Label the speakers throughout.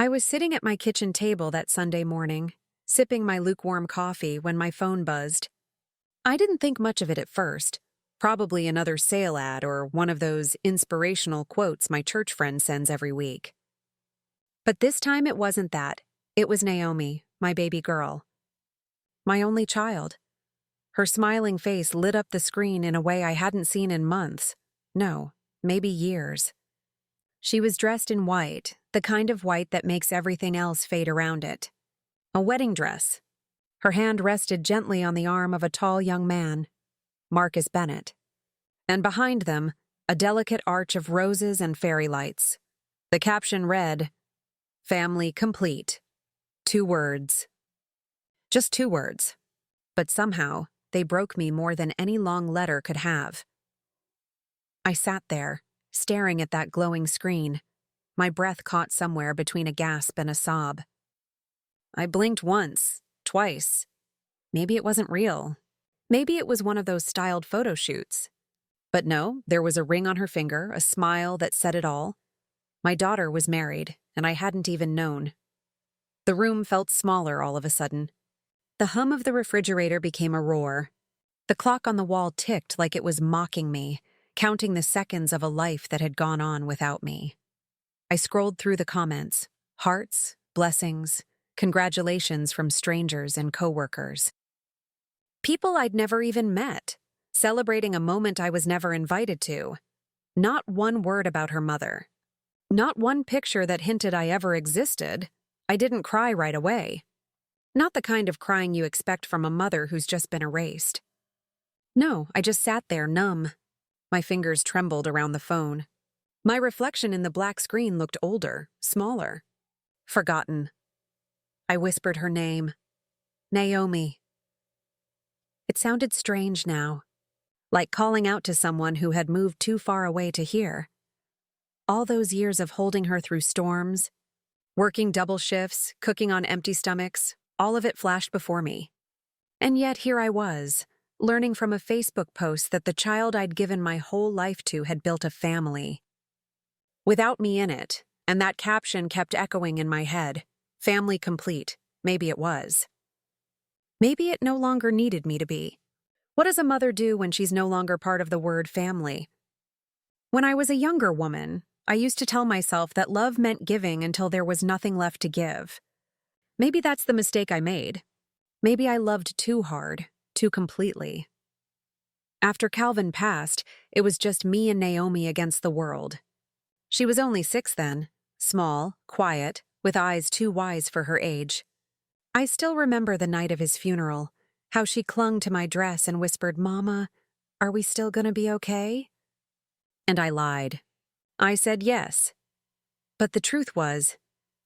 Speaker 1: I was sitting at my kitchen table that Sunday morning, sipping my lukewarm coffee when my phone buzzed. I didn't think much of it at first. Probably another sale ad or one of those inspirational quotes my church friend sends every week. But this time it wasn't that. It was Naomi, my baby girl. My only child. Her smiling face lit up the screen in a way I hadn't seen in months. No, maybe years. She was dressed in white, the kind of white that makes everything else fade around it. A wedding dress. Her hand rested gently on the arm of a tall young man, Marcus Bennett. And behind them, a delicate arch of roses and fairy lights. The caption read, "Family complete." 2 words. Just 2 words. But somehow, they broke me more than any long letter could have. I sat there, staring at that glowing screen, my breath caught somewhere between a gasp and a sob. I blinked once, twice. Maybe it wasn't real. Maybe it was one of those styled photo shoots. But no, there was a ring on her finger, a smile that said it all. My daughter was married, and I hadn't even known. The room felt smaller all of a sudden. The hum of the refrigerator became a roar. The clock on the wall ticked like it was mocking me, counting the seconds of a life that had gone on without me. I scrolled through the comments. Hearts, blessings, congratulations from strangers and coworkers. People I'd never even met, celebrating a moment I was never invited to. Not one word about her mother. Not one picture that hinted I ever existed. I didn't cry right away. Not the kind of crying you expect from a mother who's just been erased. No, I just sat there numb. My fingers trembled around the phone. My reflection in the black screen looked older, smaller. Forgotten. I whispered her name. Naomi. It sounded strange now, like calling out to someone who had moved too far away to hear. All those years of holding her through storms, working double shifts, cooking on empty stomachs, all of it flashed before me. And yet here I was, learning from a Facebook post that the child I'd given my whole life to had built a family. Without me in it, and that caption kept echoing in my head. Family complete. Maybe it was. Maybe it no longer needed me to be. What does a mother do when she's no longer part of the word family? When I was a younger woman, I used to tell myself that love meant giving until there was nothing left to give. Maybe that's the mistake I made. Maybe I loved too hard, too completely. After Calvin passed, it was just me and Naomi against the world. She was only 6 then, small, quiet, with eyes too wise for her age. I still remember the night of his funeral, how she clung to my dress and whispered, "Mama, are we still gonna be okay?" And I lied. I said yes. But the truth was,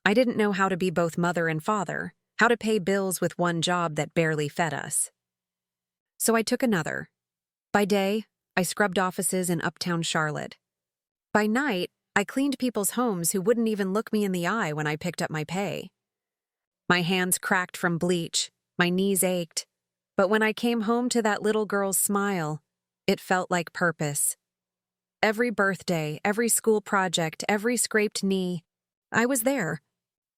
Speaker 1: I didn't know how to be both mother and father, how to pay bills with one job that barely fed us. So I took another. By day, I scrubbed offices in uptown Charlotte. By night, I cleaned people's homes who wouldn't even look me in the eye when I picked up my pay. My hands cracked from bleach, my knees ached, but when I came home to that little girl's smile, it felt like purpose. Every birthday, every school project, every scraped knee, I was there.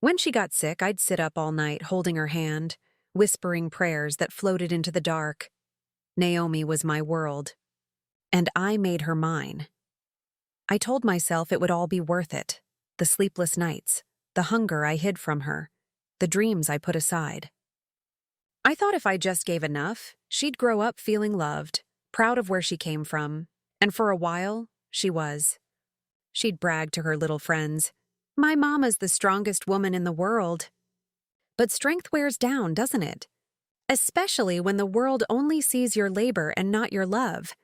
Speaker 1: When she got sick, I'd sit up all night holding her hand, whispering prayers that floated into the dark. Naomi was my world, and I made her mine. I told myself it would all be worth it, the sleepless nights, the hunger I hid from her, the dreams I put aside. I thought if I just gave enough, she'd grow up feeling loved, proud of where she came from, and for a while, she was. She'd brag to her little friends, "My mama's the strongest woman in the world." But strength wears down, doesn't it? Especially when the world only sees your labor and not your love.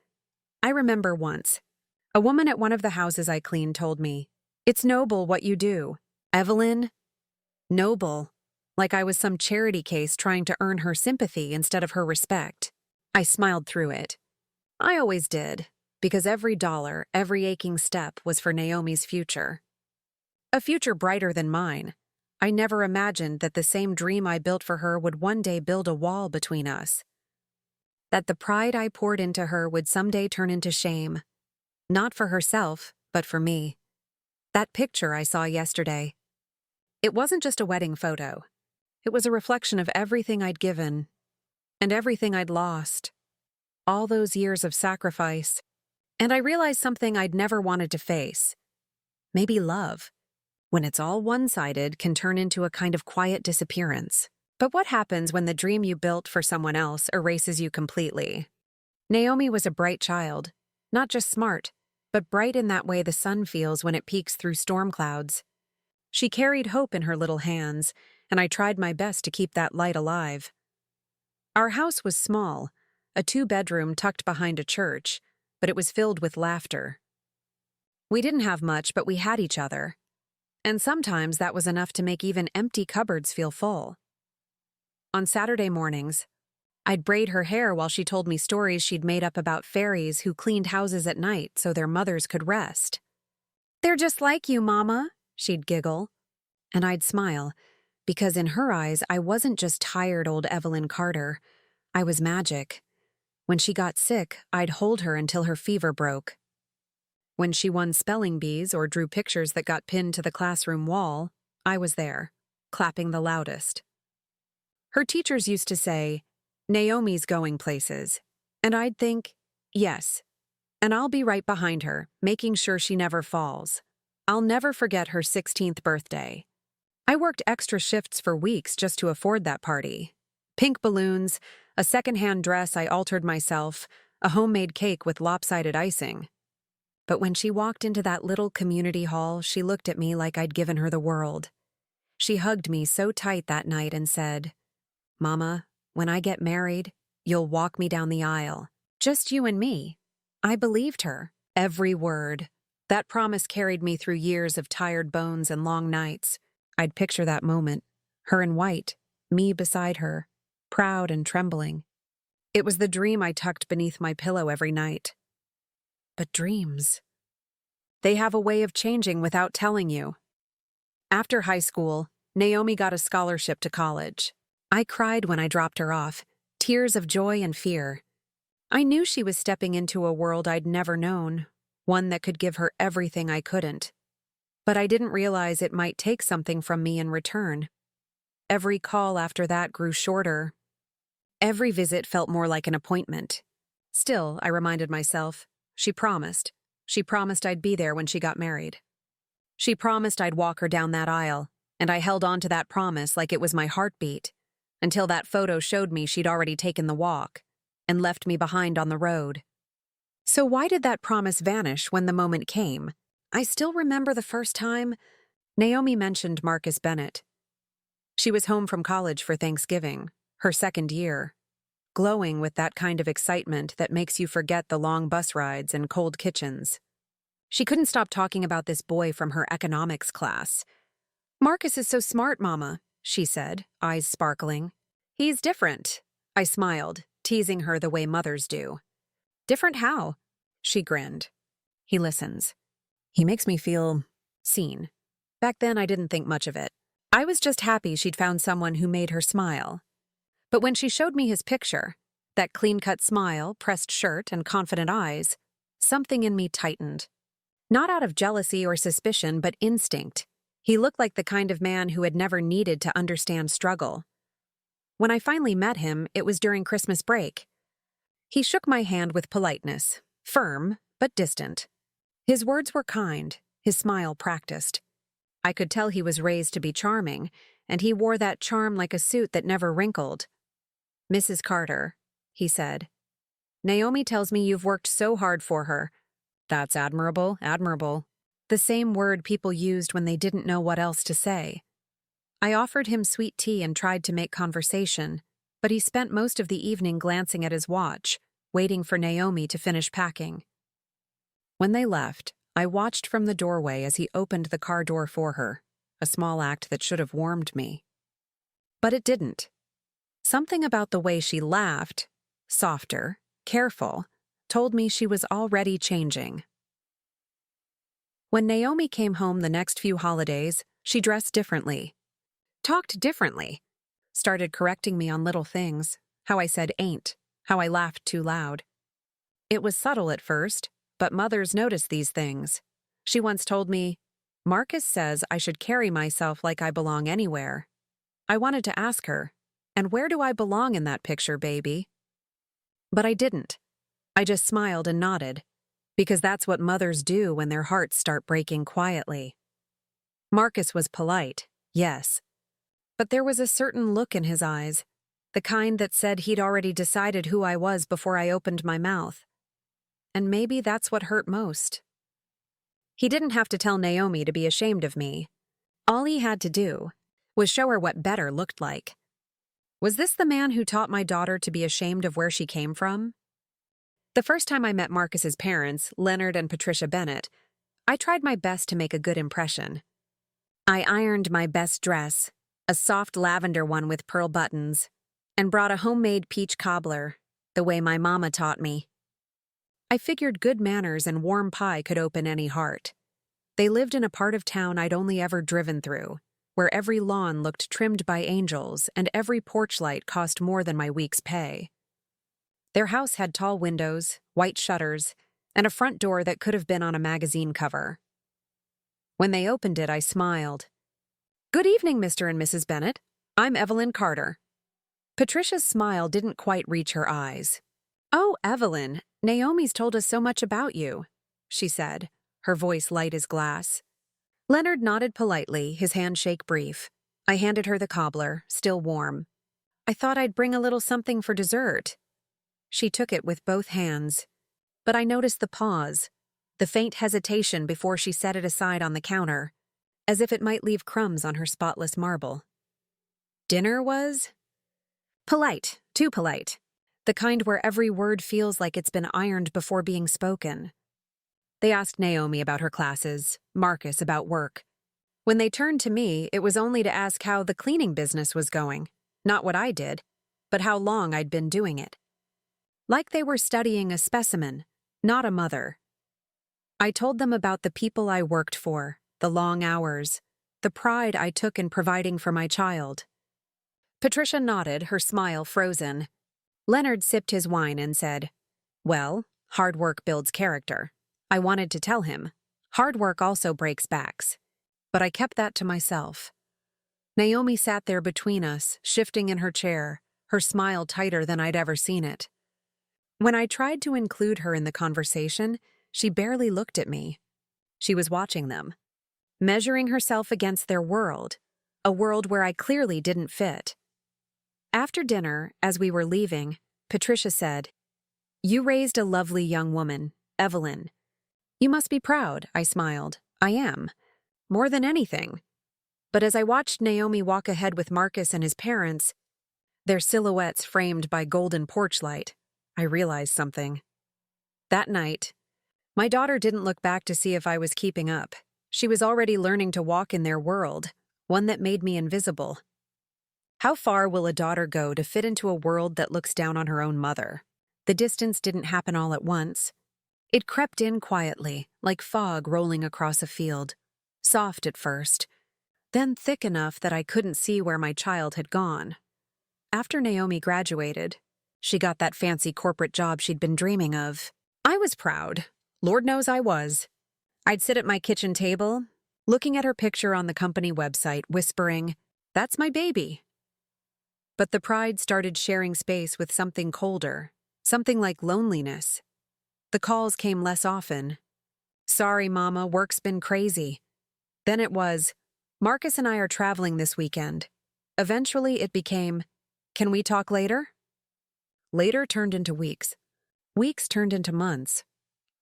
Speaker 1: I remember once, a woman at one of the houses I cleaned told me, "It's noble what you do." Evelyn? Noble. Like I was some charity case trying to earn her sympathy instead of her respect. I smiled through it. I always did, because every dollar, every aching step was for Naomi's future. A future brighter than mine. I never imagined that the same dream I built for her would one day build a wall between us. That the pride I poured into her would someday turn into shame. Not for herself, but for me. That picture I saw yesterday. It wasn't just a wedding photo. It was a reflection of everything I'd given and everything I'd lost. All those years of sacrifice. And I realized something I'd never wanted to face. Maybe love, when it's all one-sided, can turn into a kind of quiet disappearance. But what happens when the dream you built for someone else erases you completely? Naomi was a bright child, not just smart, but bright in that way the sun feels when it peeks through storm clouds. She carried hope in her little hands, and I tried my best to keep that light alive. Our house was small, a 2-bedroom tucked behind a church, but it was filled with laughter. We didn't have much, but we had each other. And sometimes that was enough to make even empty cupboards feel full. On Saturday mornings, I'd braid her hair while she told me stories she'd made up about fairies who cleaned houses at night so their mothers could rest. "They're just like you, Mama," she'd giggle. And I'd smile, because in her eyes I wasn't just tired old Evelyn Carter. I was magic. When she got sick, I'd hold her until her fever broke. When she won spelling bees or drew pictures that got pinned to the classroom wall, I was there, clapping the loudest. Her teachers used to say, "Naomi's going places," and I'd think, yes, and I'll be right behind her, making sure she never falls. I'll never forget her 16th birthday. I worked extra shifts for weeks just to afford that party. Pink balloons, a secondhand dress I altered myself, a homemade cake with lopsided icing. But when she walked into that little community hall, she looked at me like I'd given her the world. She hugged me so tight that night and said, "Mama, when I get married, you'll walk me down the aisle. Just you and me." I believed her, every word. That promise carried me through years of tired bones and long nights. I'd picture that moment, her in white, me beside her, proud and trembling. It was the dream I tucked beneath my pillow every night. But dreams, they have a way of changing without telling you. After high school, Naomi got a scholarship to college. I cried when I dropped her off, tears of joy and fear. I knew she was stepping into a world I'd never known, one that could give her everything I couldn't. But I didn't realize it might take something from me in return. Every call after that grew shorter. Every visit felt more like an appointment. Still, I reminded myself, she promised. She promised I'd be there when she got married. She promised I'd walk her down that aisle, and I held on to that promise like it was my heartbeat, until that photo showed me she'd already taken the walk and left me behind on the road. So why did that promise vanish when the moment came? I still remember the first time Naomi mentioned Marcus Bennett. She was home from college for Thanksgiving, her second year, glowing with that kind of excitement that makes you forget the long bus rides and cold kitchens. She couldn't stop talking about this boy from her economics class. "Marcus is so smart, Mama," she said, eyes sparkling. "He's different." I smiled, teasing her the way mothers do. "Different how?" She grinned. "He listens. He makes me feel seen." Back then, I didn't think much of it. I was just happy she'd found someone who made her smile. But when she showed me his picture, that clean-cut smile, pressed shirt, and confident eyes, something in me tightened. Not out of jealousy or suspicion, but instinct. He looked like the kind of man who had never needed to understand struggle. When I finally met him, it was during Christmas break. He shook my hand with politeness, firm but distant. His words were kind, his smile practiced. I could tell he was raised to be charming, and he wore that charm like a suit that never wrinkled. "Mrs. Carter," he said, "Naomi tells me you've worked so hard for her." "That's admirable, admirable." The same word people used when they didn't know what else to say. I offered him sweet tea and tried to make conversation, but he spent most of the evening glancing at his watch, waiting for Naomi to finish packing. When they left, I watched from the doorway as he opened the car door for her, a small act that should have warmed me. But it didn't. Something about the way she laughed, softer, careful, told me she was already changing. When Naomi came home the next few holidays, she dressed differently, talked differently, started correcting me on little things, how I said ain't, how I laughed too loud. It was subtle at first, but mothers notice these things. She once told me, Marcus says I should carry myself like I belong anywhere. I wanted to ask her, and where do I belong in that picture, baby? But I didn't. I just smiled and nodded, because that's what mothers do when their hearts start breaking quietly. Marcus was polite, yes, but there was a certain look in his eyes, the kind that said he'd already decided who I was before I opened my mouth. And maybe that's what hurt most. He didn't have to tell Naomi to be ashamed of me. All he had to do was show her what better looked like. Was this the man who taught my daughter to be ashamed of where she came from? The first time I met Marcus's parents, Leonard and Patricia Bennett, I tried my best to make a good impression. I ironed my best dress, a soft lavender one with pearl buttons, and brought a homemade peach cobbler, the way my mama taught me. I figured good manners and warm pie could open any heart. They lived in a part of town I'd only ever driven through, where every lawn looked trimmed by angels and every porch light cost more than my week's pay. Their house had tall windows, white shutters, and a front door that could have been on a magazine cover. When they opened it, I smiled. "Good evening, Mr. and Mrs. Bennett. I'm Evelyn Carter." Patricia's smile didn't quite reach her eyes. "Oh, Evelyn, Naomi's told us so much about you," she said, her voice light as glass. Leonard nodded politely, his handshake brief. I handed her the cobbler, still warm. "I thought I'd bring a little something for dessert." She took it with both hands, but I noticed the pause, the faint hesitation before she set it aside on the counter, as if it might leave crumbs on her spotless marble. Dinner was? Polite, too polite. The kind where every word feels like it's been ironed before being spoken. They asked Naomi about her classes, Marcus about work. When they turned to me, it was only to ask how the cleaning business was going, not what I did, but how long I'd been doing it. Like they were studying a specimen, not a mother. I told them about the people I worked for, the long hours, the pride I took in providing for my child. Patricia nodded, her smile frozen. Leonard sipped his wine and said, "Well, hard work builds character." I wanted to tell him, hard work also breaks backs. But I kept that to myself. Naomi sat there between us, shifting in her chair, her smile tighter than I'd ever seen it. When I tried to include her in the conversation, she barely looked at me. She was watching them, measuring herself against their world, a world where I clearly didn't fit. After dinner, as we were leaving, Patricia said, "You raised a lovely young woman, Evelyn." "You must be proud," I smiled. "I am. More than anything." But as I watched Naomi walk ahead with Marcus and his parents, their silhouettes framed by golden porch light, I realized something. That night, my daughter didn't look back to see if I was keeping up. She was already learning to walk in their world, one that made me invisible. How far will a daughter go to fit into a world that looks down on her own mother? The distance didn't happen all at once. It crept in quietly, like fog rolling across a field, soft at first, then thick enough that I couldn't see where my child had gone. After Naomi graduated, she got that fancy corporate job she'd been dreaming of. I was proud. Lord knows I was. I'd sit at my kitchen table, looking at her picture on the company website, whispering, "That's my baby." But the pride started sharing space with something colder, something like loneliness. The calls came less often. "Sorry, Mama, work's been crazy." Then it was, "Marcus and I are traveling this weekend." Eventually it became, "Can we talk later?" Later turned into weeks. Weeks turned into months.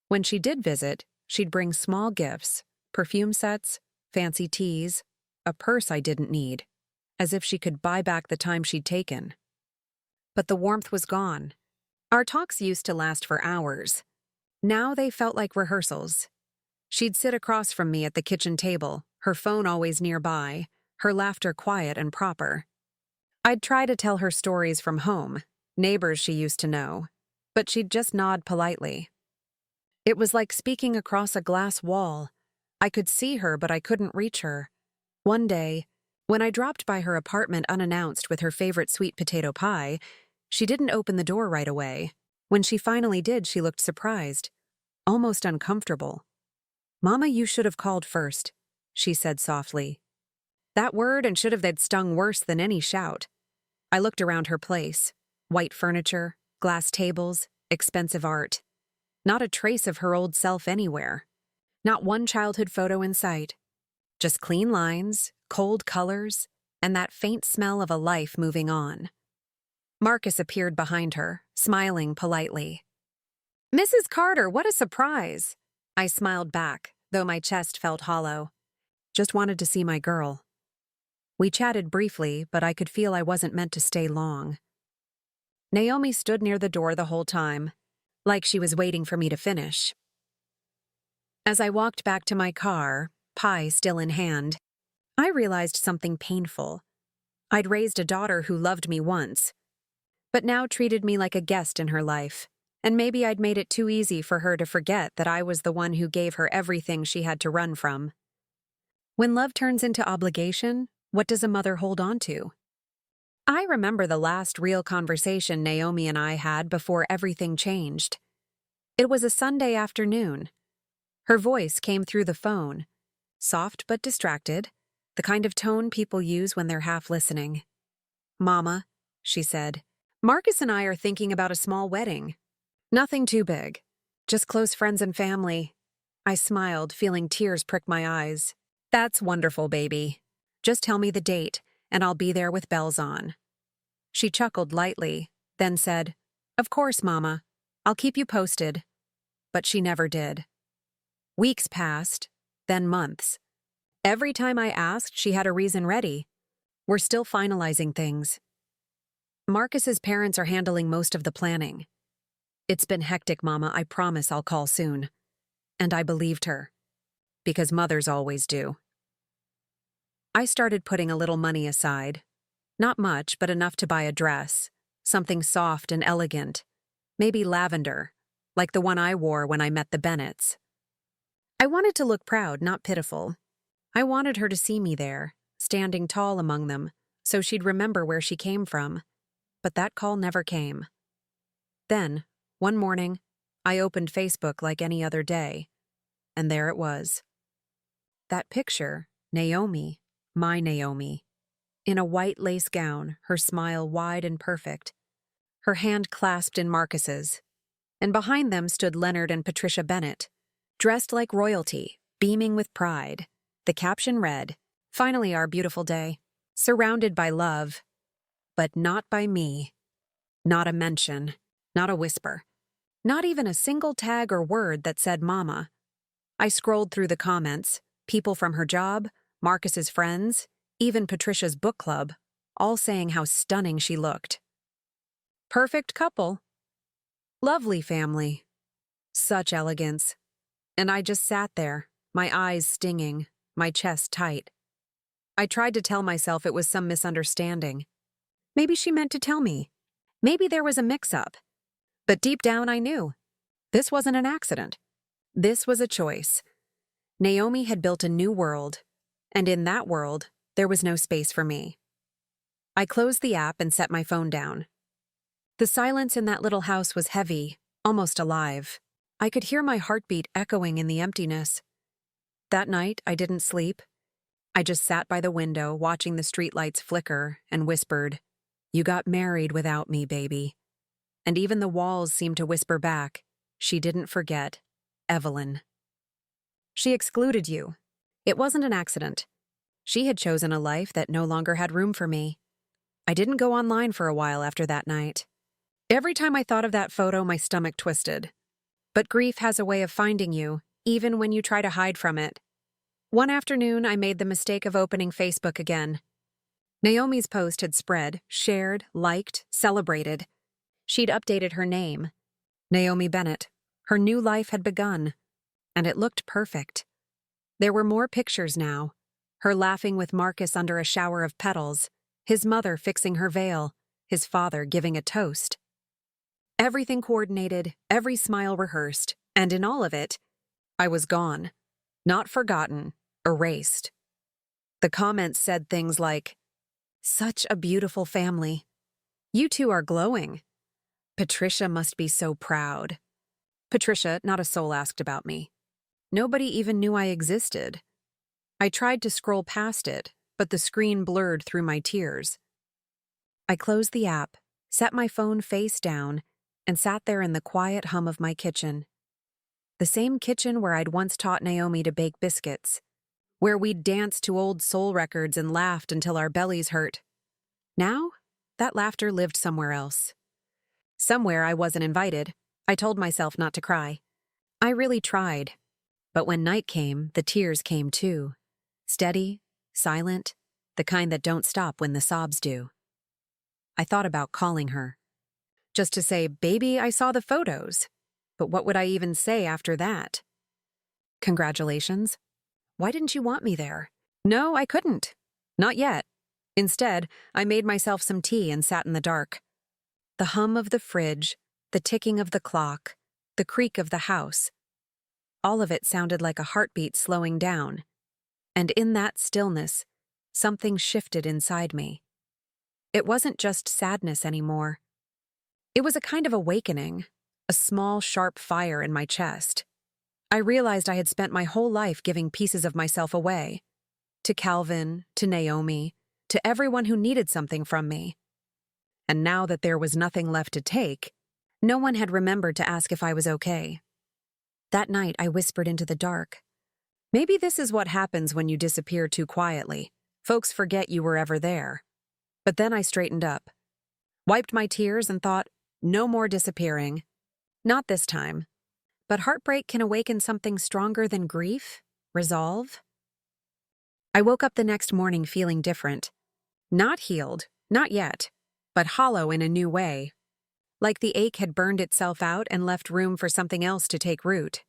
Speaker 1: When she did visit, she'd bring small gifts, perfume sets, fancy teas, a purse I didn't need, as if she could buy back the time she'd taken. But the warmth was gone. Our talks used to last for hours. Now they felt like rehearsals. She'd sit across from me at the kitchen table, her phone always nearby, her laughter quiet and proper. I'd try to tell her stories from home, neighbors she used to know, but she'd just nod politely. It was like speaking across a glass wall. I could see her, but I couldn't reach her. One day, when I dropped by her apartment unannounced with her favorite sweet potato pie, she didn't open the door right away. When she finally did, she looked surprised, almost uncomfortable. "Mama, you should have called first." she said softly. That word and should have that stung worse than any shout. I looked around her place. White furniture, glass tables, expensive art. Not a trace of her old self anywhere. Not one childhood photo in sight. Just clean lines, cold colors, and that faint smell of a life moving on. Marcus appeared behind her, smiling politely. Mrs. Carter, what a surprise! I smiled back, though my chest felt hollow. Just wanted to see my girl. We chatted briefly, but I could feel I wasn't meant to stay long. Naomi stood near the door the whole time, like she was waiting for me to finish. As I walked back to my car, pie still in hand, I realized something painful. I'd raised a daughter who loved me once, but now treated me like a guest in her life, and maybe I'd made it too easy for her to forget that I was the one who gave her everything she had to run from. When love turns into obligation, what does a mother hold on to? I remember the last real conversation Naomi and I had before everything changed. It was a Sunday afternoon. Her voice came through the phone, soft but distracted, the kind of tone people use when they're half listening. Mama, she said, Marcus and I are thinking about a small wedding. Nothing too big, just close friends and family. I smiled, feeling tears prick my eyes. That's wonderful, baby. Just tell me the date, and I'll be there with bells on. She chuckled lightly, then said, Of course, Mama. I'll keep you posted. But she never did. Weeks passed, then months. Every time I asked, she had a reason ready. We're still finalizing things. Marcus's parents are handling most of the planning. It's been hectic, Mama. I promise I'll call soon. And I believed her. Because mothers always do. I started putting a little money aside. Not much, but enough to buy a dress. Something soft and elegant. Maybe lavender, like the one I wore when I met the Bennetts. I wanted to look proud, not pitiful. I wanted her to see me there, standing tall among them, so she'd remember where she came from. But that call never came. Then, one morning, I opened Facebook like any other day, and there it was. That picture, Naomi, my Naomi, in a white lace gown, her smile wide and perfect, her hand clasped in Marcus's, and behind them stood Leonard and Patricia Bennett, dressed like royalty, beaming with pride. The caption read, Finally our beautiful day, surrounded by love, but not by me. Not a mention, not a whisper, not even a single tag or word that said Mama. I scrolled through the comments, people from her job, Marcus's friends, even Patricia's book club, all saying how stunning she looked. Perfect couple. Lovely family. Such elegance. And I just sat there, my eyes stinging, my chest tight. I tried to tell myself it was some misunderstanding. Maybe she meant to tell me. Maybe there was a mix-up. But deep down I knew. This wasn't an accident. This was a choice. Naomi had built a new world, and in that world, there was no space for me. I closed the app and set my phone down. The silence in that little house was heavy, almost alive. I could hear my heartbeat echoing in the emptiness. That night, I didn't sleep. I just sat by the window, watching the streetlights flicker, and whispered, You got married without me, baby. And even the walls seemed to whisper back, She didn't forget. Evelyn. She excluded you. It wasn't an accident. She had chosen a life that no longer had room for me. I didn't go online for a while after that night. Every time I thought of that photo, my stomach twisted. But grief has a way of finding you, even when you try to hide from it. One afternoon, I made the mistake of opening Facebook again. Naomi's post had spread, shared, liked, celebrated. She'd updated her name. Naomi Bennett. Her new life had begun. And it looked perfect. There were more pictures now. Her laughing with Marcus under a shower of petals, his mother fixing her veil, his father giving a toast. Everything coordinated, every smile rehearsed, and in all of it, I was gone. Not forgotten, erased. The comments said things like, Such a beautiful family. You two are glowing. Patricia must be so proud. Patricia, not a soul asked about me. Nobody even knew I existed. I tried to scroll past it, but the screen blurred through my tears. I closed the app, set my phone face down, and sat there in the quiet hum of my kitchen. The same kitchen where I'd once taught Naomi to bake biscuits, where we'd danced to old soul records and laughed until our bellies hurt. Now, that laughter lived somewhere else. Somewhere I wasn't invited. I told myself not to cry. I really tried. But when night came, the tears came too. Steady, silent, the kind that don't stop when the sobs do. I thought about calling her. Just to say, "Baby, I saw the photos." But what would I even say after that? "Congratulations. Why didn't you want me there?" No, I couldn't. Not yet. Instead, I made myself some tea and sat in the dark. The hum of the fridge, the ticking of the clock, the creak of the house. All of it sounded like a heartbeat slowing down. And in that stillness, something shifted inside me. It wasn't just sadness anymore. It was a kind of awakening, a small, sharp fire in my chest. I realized I had spent my whole life giving pieces of myself away. To Calvin, to Naomi, to everyone who needed something from me. And now that there was nothing left to take, no one had remembered to ask if I was okay. That night, I whispered into the dark. Maybe this is what happens when you disappear too quietly. Folks forget you were ever there. But then I straightened up, wiped my tears and thought, no more disappearing. Not this time. But heartbreak can awaken something stronger than grief, resolve. I woke up the next morning feeling different. Not healed, not yet, but hollow in a new way. Like the ache had burned itself out and left room for something else to take root.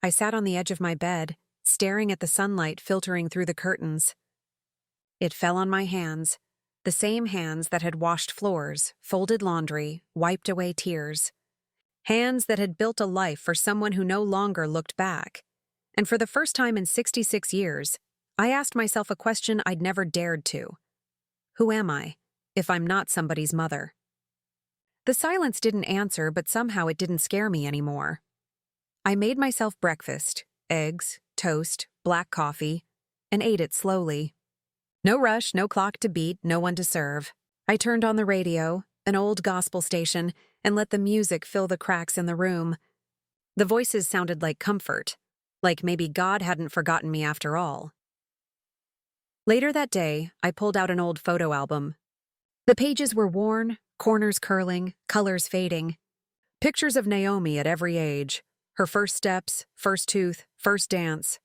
Speaker 1: I sat on the edge of my bed, staring at the sunlight filtering through the curtains. It fell on my hands, the same hands that had washed floors, folded laundry, wiped away tears. Hands that had built a life for someone who no longer looked back. And for the first time in 66 years, I asked myself a question I'd never dared to. Who am I, if I'm not somebody's mother? The silence didn't answer, but somehow it didn't scare me anymore. I made myself breakfast, eggs, toast, black coffee, and ate it slowly. No rush, no clock to beat, no one to serve. I turned on the radio, an old gospel station, and let the music fill the cracks in the room. The voices sounded like comfort, like maybe God hadn't forgotten me after all. Later that day, I pulled out an old photo album. The pages were worn, corners curling, colors fading. Pictures of Naomi at every age, her first steps, first tooth, first dance.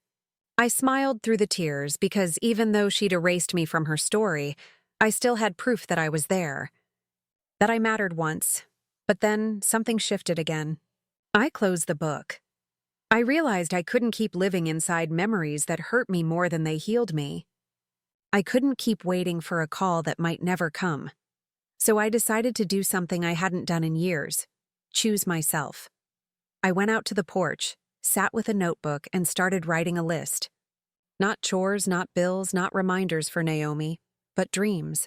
Speaker 1: I smiled through the tears because even though she'd erased me from her story, I still had proof that I was there. That I mattered once, but then something shifted again. I closed the book. I realized I couldn't keep living inside memories that hurt me more than they healed me. I couldn't keep waiting for a call that might never come. So I decided to do something I hadn't done in years, choose myself. I went out to the porch, sat with a notebook, and started writing a list. Not chores, not bills, not reminders for Naomi, but dreams.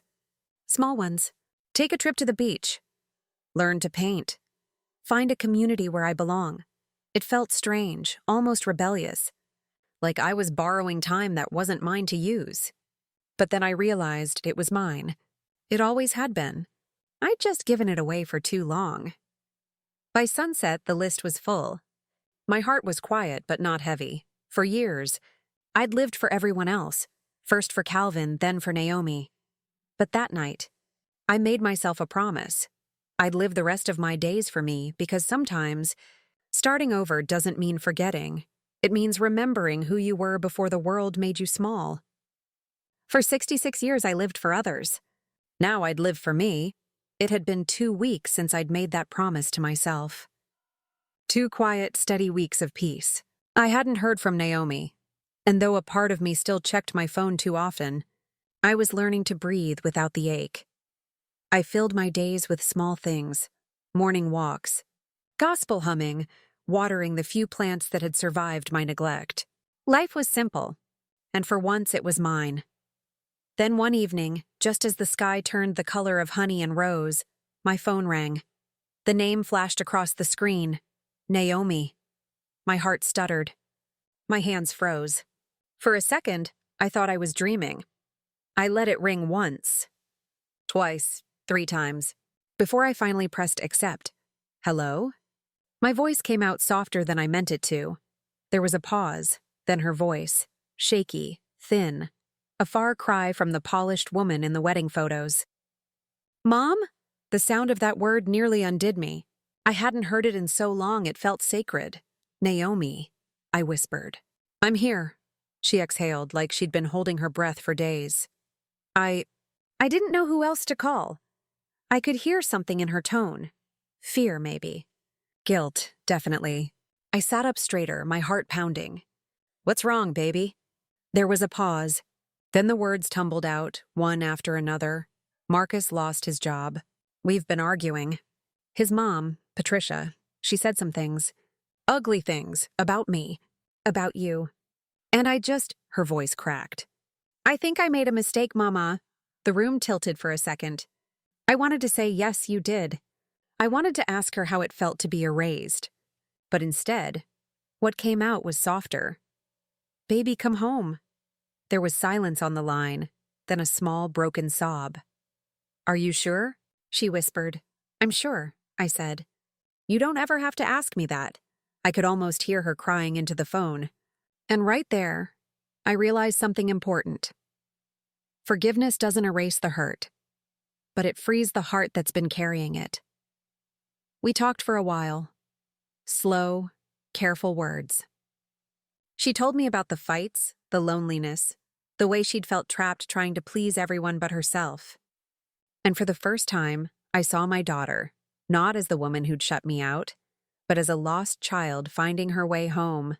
Speaker 1: Small ones. Take a trip to the beach. Learn to paint. Find a community where I belong. It felt strange, almost rebellious. Like I was borrowing time that wasn't mine to use. But then I realized it was mine. It always had been. I'd just given it away for too long. By sunset, the list was full. My heart was quiet but not heavy. For years, I'd lived for everyone else, first for Calvin, then for Naomi. But that night, I made myself a promise. I'd live the rest of my days for me because sometimes starting over doesn't mean forgetting. It means remembering who you were before the world made you small. For 66 years, I lived for others. Now I'd live for me. It had been 2 weeks since I'd made that promise to myself. 2 quiet, steady weeks of peace. I hadn't heard from Naomi, and though a part of me still checked my phone too often, I was learning to breathe without the ache. I filled my days with small things, morning walks, gospel humming, watering the few plants that had survived my neglect. Life was simple, and for once it was mine. Then one evening, just as the sky turned the color of honey and rose, my phone rang. The name flashed across the screen. Naomi. My heart stuttered. My hands froze. For a second, I thought I was dreaming. I let it ring once, twice, 3 times, before I finally pressed accept. Hello? My voice came out softer than I meant it to. There was a pause, then her voice, shaky, thin, a far cry from the polished woman in the wedding photos. Mom? The sound of that word nearly undid me. I hadn't heard it in so long it felt sacred. Naomi, I whispered. I'm here, she exhaled like she'd been holding her breath for days. I didn't know who else to call. I could hear something in her tone. Fear, maybe. Guilt, definitely. I sat up straighter, my heart pounding. What's wrong, baby? There was a pause. Then the words tumbled out, one after another. Marcus lost his job. We've been arguing. His mom, Patricia, she said some things. Ugly things, about me. About you. And her voice cracked. I think I made a mistake, Mama. The room tilted for a second. I wanted to say, yes, you did. I wanted to ask her how it felt to be erased. But instead, what came out was softer. Baby, come home. There was silence on the line, then a small, broken sob. Are you sure? She whispered. I'm sure, I said. You don't ever have to ask me that. I could almost hear her crying into the phone. And right there, I realized something important. Forgiveness doesn't erase the hurt, but it frees the heart that's been carrying it. We talked for a while. Slow, careful words. She told me about the fights, the loneliness, the way she'd felt trapped trying to please everyone but herself. And for the first time, I saw my daughter, not as the woman who'd shut me out, but as a lost child finding her way home.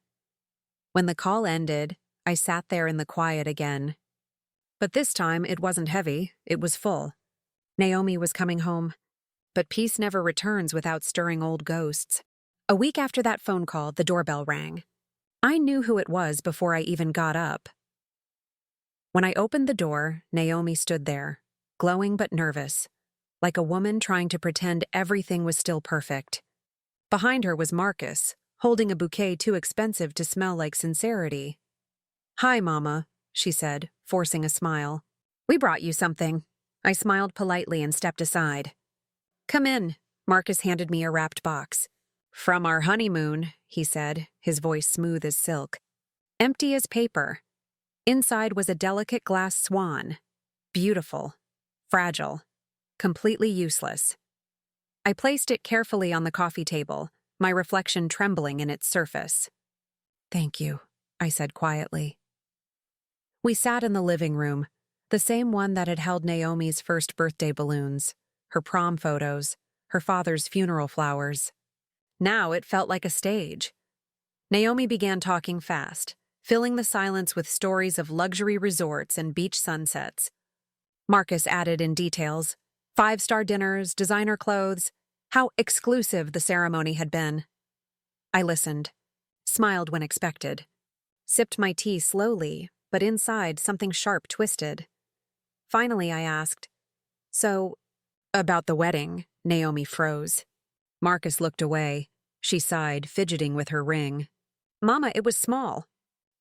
Speaker 1: When the call ended, I sat there in the quiet again. But this time, it wasn't heavy, it was full. Naomi was coming home. But peace never returns without stirring old ghosts. A week after that phone call, the doorbell rang. I knew who it was before I even got up. When I opened the door, Naomi stood there, glowing but nervous, like a woman trying to pretend everything was still perfect. Behind her was Marcus, holding a bouquet too expensive to smell like sincerity. Hi, Mama, she said, forcing a smile. We brought you something. I smiled politely and stepped aside. Come in, Marcus handed me a wrapped box. From our honeymoon, he said, his voice smooth as silk. Empty as paper. Inside was a delicate glass swan. Beautiful. Fragile. Completely useless. I placed it carefully on the coffee table, my reflection trembling in its surface. Thank you, I said quietly. We sat in the living room, the same one that had held Naomi's first birthday balloons, her prom photos, her father's funeral flowers. Now it felt like a stage. Naomi began talking fast, filling the silence with stories of luxury resorts and beach sunsets. Marcus added in details, 5-star dinners, designer clothes, how exclusive the ceremony had been. I listened, smiled when expected, sipped my tea slowly, but inside something sharp twisted. Finally, I asked, So, about the wedding, Naomi froze. Marcus looked away. She sighed, fidgeting with her ring. Mama, it was small.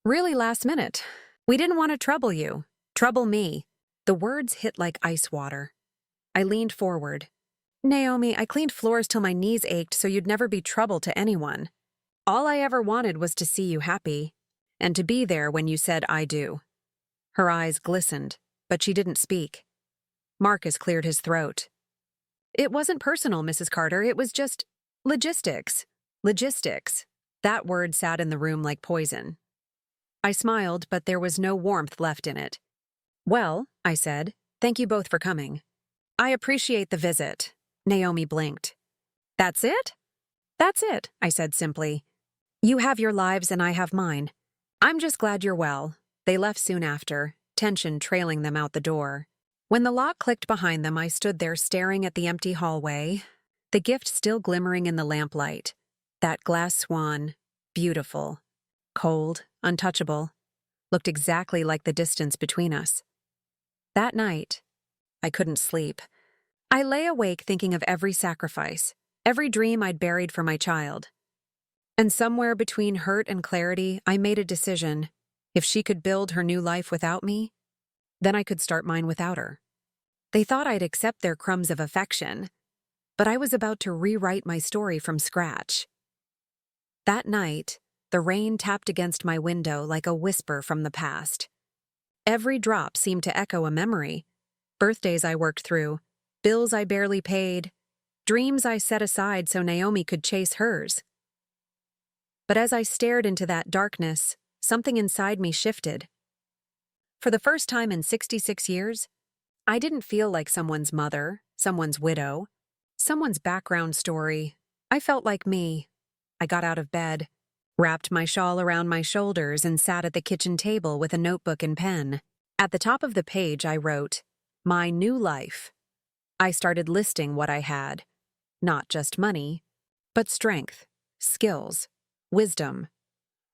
Speaker 1: Really last minute. We didn't want to trouble you. Trouble me. The words hit like ice water. I leaned forward. Naomi, I cleaned floors till my knees ached so you'd never be trouble to anyone. All I ever wanted was to see you happy, and to be there when you said I do. Her eyes glistened, but she didn't speak. Marcus cleared his throat. It wasn't personal, Mrs. Carter. It was just logistics. Logistics. That word sat in the room like poison. I smiled, but there was no warmth left in it. Well, I said, thank you both for coming. I appreciate the visit. Naomi blinked. That's it? That's it, I said simply. You have your lives and I have mine. I'm just glad you're well. They left soon after, tension trailing them out the door. When the lock clicked behind them, I stood there staring at the empty hallway, the gift still glimmering in the lamplight. That glass swan, beautiful, cold, untouchable, looked exactly like the distance between us. That night, I couldn't sleep. I lay awake thinking of every sacrifice, every dream I'd buried for my child. And somewhere between hurt and clarity, I made a decision. If she could build her new life without me, then I could start mine without her. They thought I'd accept their crumbs of affection, but I was about to rewrite my story from scratch. That night, the rain tapped against my window like a whisper from the past. Every drop seemed to echo a memory. Birthdays I worked through, bills I barely paid, dreams I set aside so Naomi could chase hers. But as I stared into that darkness, something inside me shifted. For the first time in 66 years, I didn't feel like someone's mother, someone's widow, someone's background story. I felt like me. I got out of bed, wrapped my shawl around my shoulders, and sat at the kitchen table with a notebook and pen. At the top of the page, I wrote, "My new life." I started listing what I had. Not just money, but strength, skills, wisdom.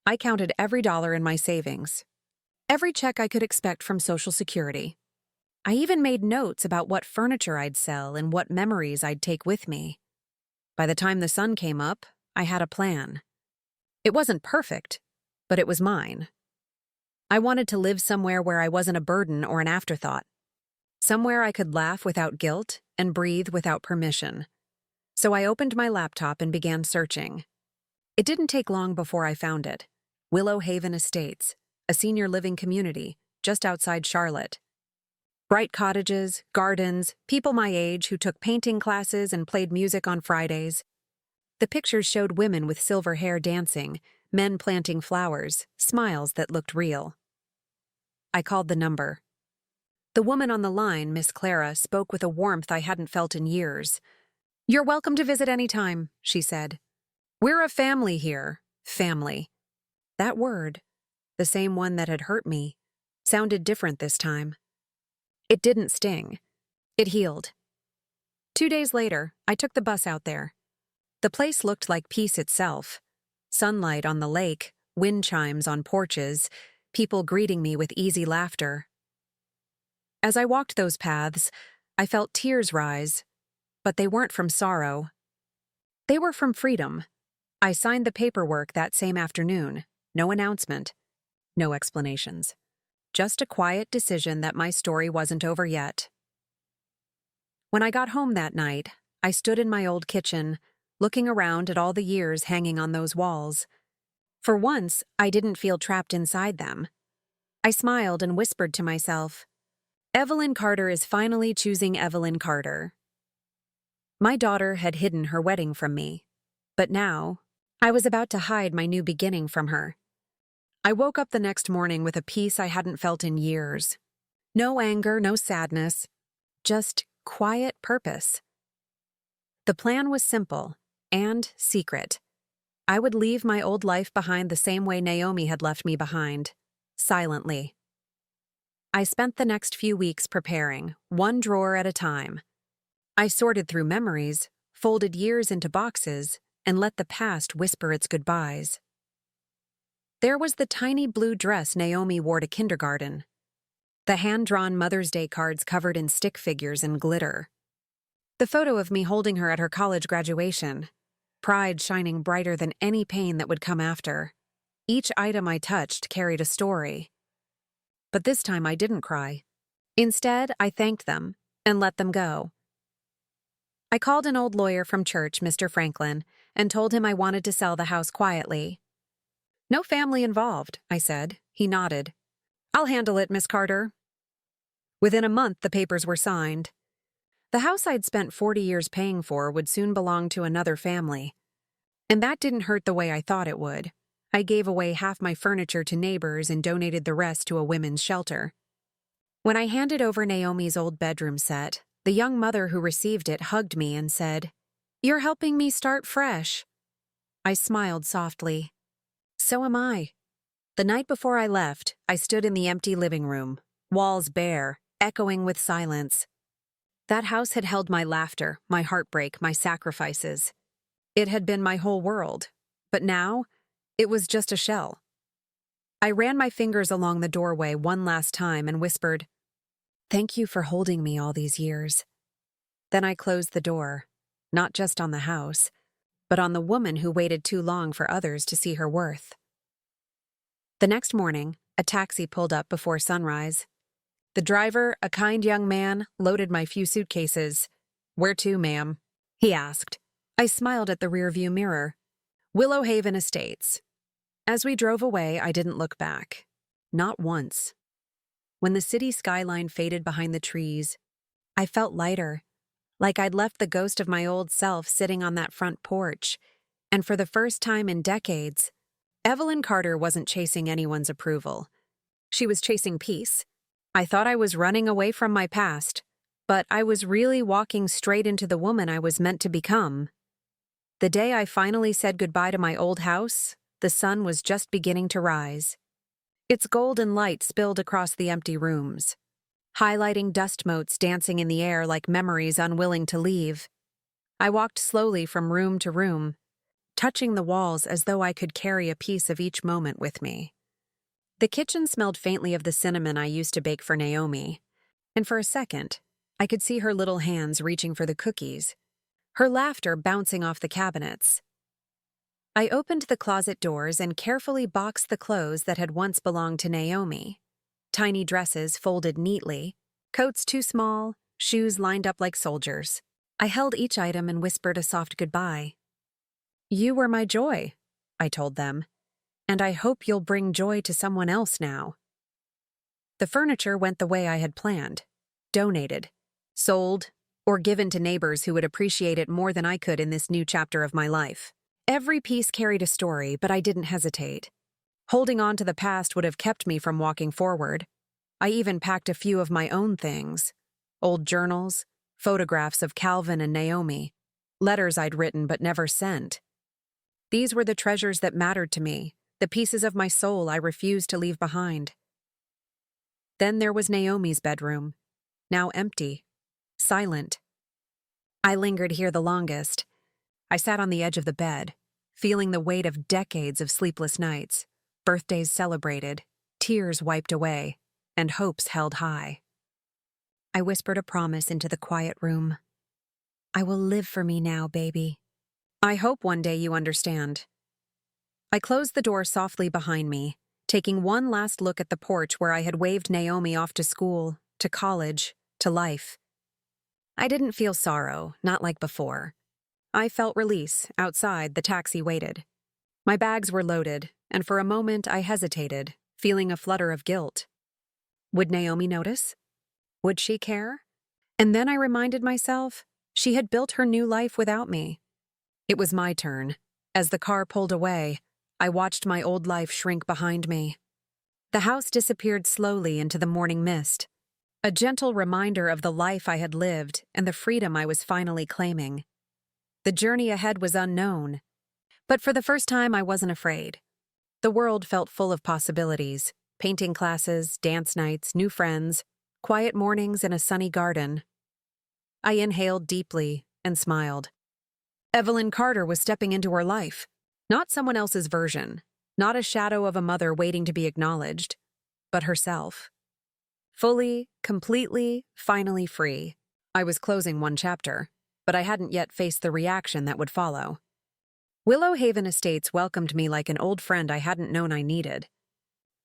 Speaker 1: I counted every dollar in my savings, every check I could expect from Social Security. I even made notes about what furniture I'd sell and what memories I'd take with me. By the time the sun came up, I had a plan. It wasn't perfect, but it was mine. I wanted to live somewhere where I wasn't a burden or an afterthought. Somewhere I could laugh without guilt and breathe without permission. So I opened my laptop and began searching. It didn't take long before I found it. Willow Haven Estates, a senior living community just outside Charlotte. Bright cottages, gardens, people my age who took painting classes and played music on Fridays. The pictures showed women with silver hair dancing, men planting flowers, smiles that looked real. I called the number. The woman on the line, Miss Clara, spoke with a warmth I hadn't felt in years. "You're welcome to visit any time," she said. "We're a family here." Family. That word, the same one that had hurt me, sounded different this time. It didn't sting. It healed. 2 days later, I took the bus out there. The place looked like peace itself. Sunlight on the lake, wind chimes on porches, people greeting me with easy laughter. As I walked those paths, I felt tears rise, but they weren't from sorrow. They were from freedom. I signed the paperwork that same afternoon. No announcement. No explanations. Just a quiet decision that my story wasn't over yet. When I got home that night, I stood in my old kitchen, looking around at all the years hanging on those walls. For once, I didn't feel trapped inside them. I smiled and whispered to myself, "Evelyn Carter is finally choosing Evelyn Carter." My daughter had hidden her wedding from me, but now, I was about to hide my new beginning from her. I woke up the next morning with a peace I hadn't felt in years. No anger, no sadness, just quiet purpose. The plan was simple and secret. I would leave my old life behind the same way Naomi had left me behind, silently. I spent the next few weeks preparing, one drawer at a time. I sorted through memories, folded years into boxes, and let the past whisper its goodbyes. There was the tiny blue dress Naomi wore to kindergarten, the hand-drawn Mother's Day cards covered in stick figures and glitter, the photo of me holding her at her college graduation, pride shining brighter than any pain that would come after. Each item I touched carried a story. But this time I didn't cry. Instead, I thanked them and let them go. I called an old lawyer from church, Mr. Franklin, and told him I wanted to sell the house quietly. "No family involved," I said. He nodded. "I'll handle it, Miss Carter." Within a month, the papers were signed. The house I'd spent 40 years paying for would soon belong to another family. And that didn't hurt the way I thought it would. I gave away half my furniture to neighbors and donated the rest to a women's shelter. When I handed over Naomi's old bedroom set, the young mother who received it hugged me and said, "You're helping me start fresh." I smiled softly. So am I. The night before I left, I stood in the empty living room, walls bare, echoing with silence. That house had held my laughter, my heartbreak, my sacrifices. It had been my whole world, but now, it was just a shell. I ran my fingers along the doorway one last time and whispered, "Thank you for holding me all these years." Then I closed the door, not just on the house, but on the woman who waited too long for others to see her worth. The next morning, A taxi pulled up before sunrise. The driver, a kind young man, loaded my few suitcases. "Where to, ma'am?" he asked. I smiled at the rearview mirror. "Willow Haven Estates." As we drove away, I didn't look back. Not once. When the city skyline faded behind the trees, I felt lighter, like I'd left the ghost of my old self sitting on that front porch. And for the first time in decades, Evelyn Carter wasn't chasing anyone's approval. She was chasing peace. I thought I was running away from my past, but I was really walking straight into the woman I was meant to become. The day I finally said goodbye to my old house, the sun was just beginning to rise. Its golden light spilled across the empty rooms, highlighting dust motes dancing in the air like memories unwilling to leave. I walked slowly from room to room, touching the walls as though I could carry a piece of each moment with me. The kitchen smelled faintly of the cinnamon I used to bake for Naomi, and for a second, I could see her little hands reaching for the cookies, her laughter bouncing off the cabinets. I opened the closet doors and carefully boxed the clothes that had once belonged to Naomi. Tiny dresses folded neatly, coats too small, shoes lined up like soldiers. I held each item and whispered a soft goodbye. "You were my joy," I told them, "and I hope you'll bring joy to someone else now." The furniture went the way I had planned. Donated, sold, or given to neighbors who would appreciate it more than I could in this new chapter of my life. Every piece carried a story, but I didn't hesitate. Holding on to the past would have kept me from walking forward. I even packed a few of my own things. Old journals, photographs of Calvin and Naomi, letters I'd written but never sent. These were the treasures that mattered to me, the pieces of my soul I refused to leave behind. Then there was Naomi's bedroom, now empty, silent. I lingered here the longest. I sat on the edge of the bed, feeling the weight of decades of sleepless nights, birthdays celebrated, tears wiped away, and hopes held high. I whispered a promise into the quiet room. "I will live for me now, baby. I hope one day you understand." I closed the door softly behind me, taking one last look at the porch where I had waved Naomi off to school, to college, to life. I didn't feel sorrow, not like before. I felt release. Outside, the taxi waited. My bags were loaded, and for a moment I hesitated, feeling a flutter of guilt. Would Naomi notice? Would she care? And then I reminded myself, she had built her new life without me. It was my turn. As the car pulled away, I watched my old life shrink behind me. The house disappeared slowly into the morning mist, a gentle reminder of the life I had lived and the freedom I was finally claiming. The journey ahead was unknown, but for the first time I wasn't afraid. The world felt full of possibilities: painting classes, dance nights, new friends, quiet mornings in a sunny garden. I inhaled deeply and smiled. Evelyn Carter was stepping into her life, not someone else's version, not a shadow of a mother waiting to be acknowledged, but herself. Fully, completely, finally free. I was closing one chapter, but I hadn't yet faced the reaction that would follow. Willow Haven Estates welcomed me like an old friend I hadn't known I needed.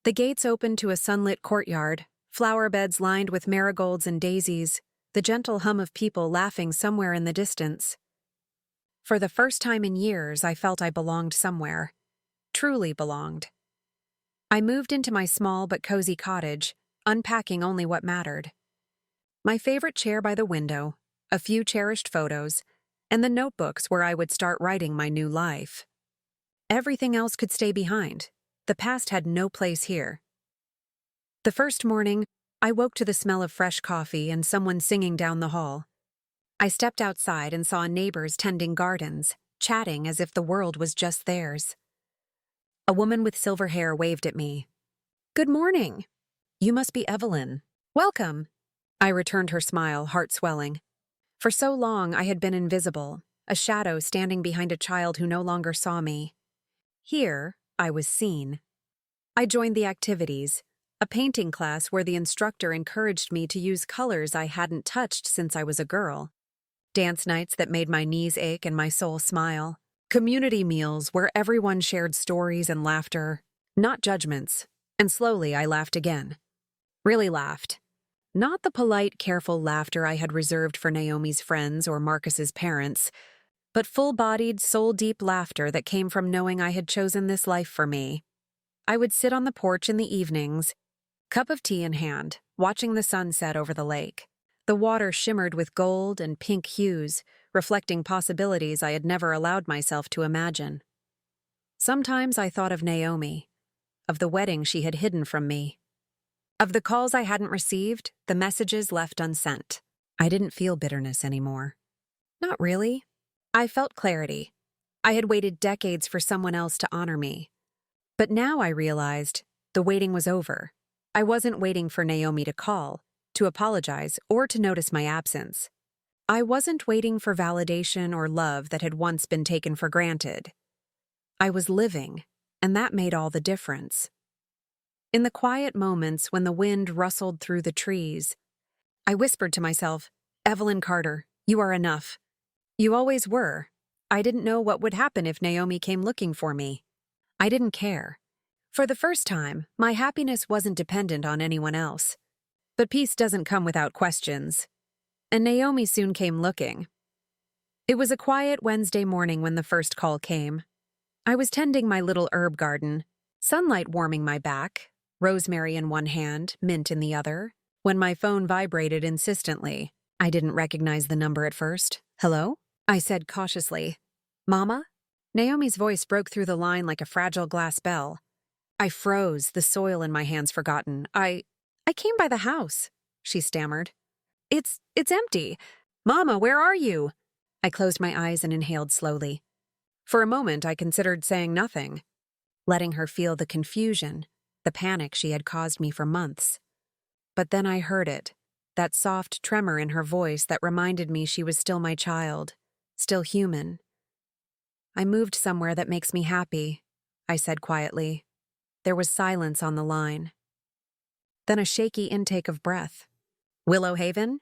Speaker 1: The gates opened to a sunlit courtyard, flower beds lined with marigolds and daisies, the gentle hum of people laughing somewhere in the distance. For the first time in years, I felt I belonged somewhere. Truly belonged. I moved into my small but cozy cottage, unpacking only what mattered. My favorite chair by the window, a few cherished photos, and the notebooks where I would start writing my new life. Everything else could stay behind. The past had no place here. The first morning, I woke to the smell of fresh coffee and someone singing down the hall. I stepped outside and saw neighbors tending gardens, chatting as if the world was just theirs. A woman with silver hair waved at me. "Good morning. You must be Evelyn. Welcome." I returned her smile, heart swelling. For so long, I had been invisible, a shadow standing behind a child who no longer saw me. Here, I was seen. I joined the activities, a painting class where the instructor encouraged me to use colors I hadn't touched since I was a girl. Dance nights that made my knees ache and my soul smile. Community meals where everyone shared stories and laughter, not judgments, And slowly I laughed again. Really laughed. Not the polite, careful laughter I had reserved for Naomi's friends or Marcus's parents, but full-bodied, soul-deep laughter that came from knowing I had chosen this life for me. I would sit on the porch in the evenings, cup of tea in hand, watching the sun set over the lake. The water shimmered with gold and pink hues, reflecting possibilities I had never allowed myself to imagine. Sometimes I thought of Naomi, of the wedding she had hidden from me, of the calls I hadn't received, the messages left unsent. I didn't feel bitterness anymore. Not really. I felt clarity. I had waited decades for someone else to honor me. But now I realized the waiting was over. I wasn't waiting for Naomi to call, to apologize, or to notice my absence. I wasn't waiting for validation or love that had once been taken for granted. I was living, and that made all the difference. In the quiet moments when the wind rustled through the trees, I whispered to myself, "Evelyn Carter, you are enough. You always were. I didn't know what would happen if Naomi came looking for me. I didn't care. For the first time, my happiness wasn't dependent on anyone else. But peace doesn't come without questions. And Naomi soon came looking. It was a quiet Wednesday morning when the first call came. I was tending my little herb garden, sunlight warming my back, rosemary in one hand, mint in the other, when my phone vibrated insistently. I didn't recognize the number at first. "Hello?" I said cautiously. "Mama?" Naomi's voice broke through the line like a fragile glass bell. I froze, the soil in my hands forgotten. I came by the house," she stammered. It's empty. Mama, where are you?" I closed my eyes and inhaled slowly. For a moment, I considered saying nothing, letting her feel the confusion, the panic she had caused me for months. But then I heard it, that soft tremor in her voice that reminded me she was still my child, still human. "I moved somewhere that makes me happy," I said quietly. There was silence on the line. Then a shaky intake of breath. "Willow Haven?"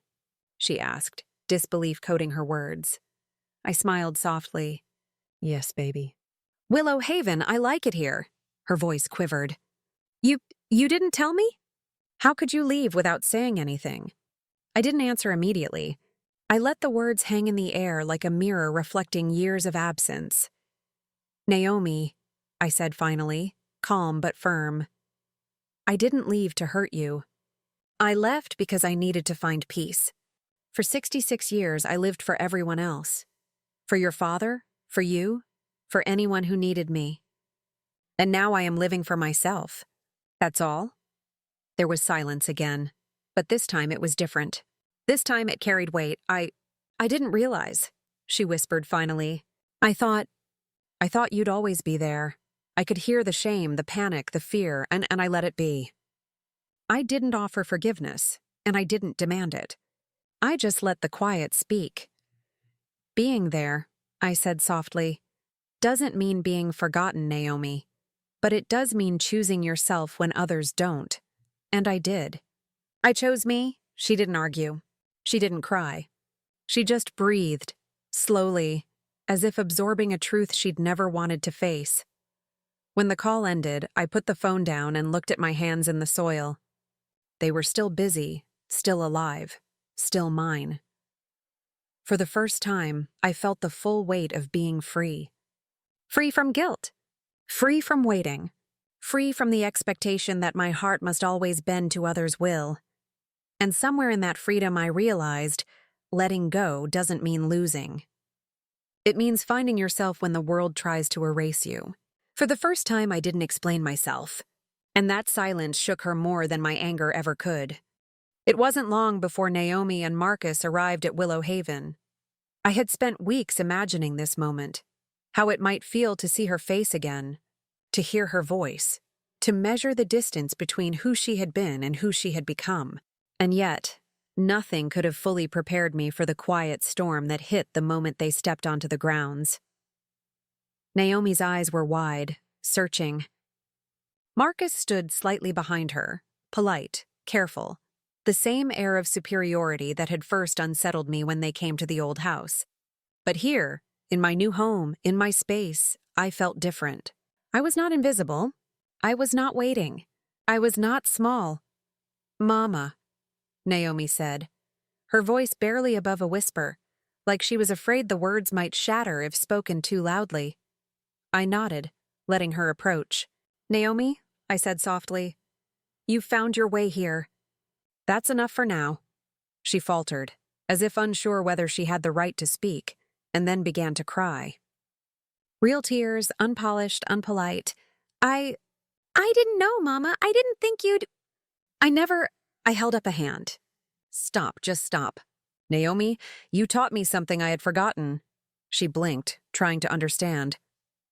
Speaker 1: she asked, disbelief coating her words. I smiled softly. "Yes, baby." "Willow Haven, I like it here." Her voice quivered. You didn't tell me? How could you leave without saying anything?" I didn't answer immediately. I let the words hang in the air like a mirror reflecting years of absence. "Naomi," I said finally, calm but firm. "I didn't leave to hurt you. I left because I needed to find peace. For 66 years, I lived for everyone else. For your father, for you, for anyone who needed me. And now I am living for myself. That's all." There was silence again, but this time it was different. This time it carried weight. I didn't realize," she whispered finally. I thought you'd always be there. I could hear the shame, the panic, the fear, and I let it be. I didn't offer forgiveness, and I didn't demand it. I just let the quiet speak. "Being there," I said softly, "doesn't mean being forgotten, Naomi. But it does mean choosing yourself when others don't. And I did. I chose me." She didn't argue. She didn't cry. She just breathed, slowly, as if absorbing a truth she'd never wanted to face. When the call ended, I put the phone down and looked at my hands in the soil. They were still busy, still alive, still mine. For the first time, I felt the full weight of being free. Free from guilt. Free from waiting. Free from the expectation that my heart must always bend to others' will. And somewhere in that freedom I realized, letting go doesn't mean losing. It means finding yourself when the world tries to erase you. For the first time, I didn't explain myself. And that silence shook her more than my anger ever could. It wasn't long before Naomi and Marcus arrived at Willow Haven. I had spent weeks imagining this moment, how it might feel to see her face again, to hear her voice, to measure the distance between who she had been and who she had become. And yet, nothing could have fully prepared me for the quiet storm that hit the moment they stepped onto the grounds. Naomi's eyes were wide, searching. Marcus stood slightly behind her, polite, careful, the same air of superiority that had first unsettled me when they came to the old house. But here, in my new home, in my space, I felt different. I was not invisible. I was not waiting. I was not small. Mama, Naomi said, her voice barely above a whisper, like she was afraid the words might shatter if spoken too loudly. I nodded, letting her approach. Naomi, I said softly, you've found your way here. That's enough for now. She faltered, as if unsure whether she had the right to speak, and then began to cry. Real tears, unpolished, unpolite. I didn't know, Mama. I didn't think you'd... I held up a hand. Stop, just stop. Naomi, you taught me something I had forgotten. She blinked, trying to understand.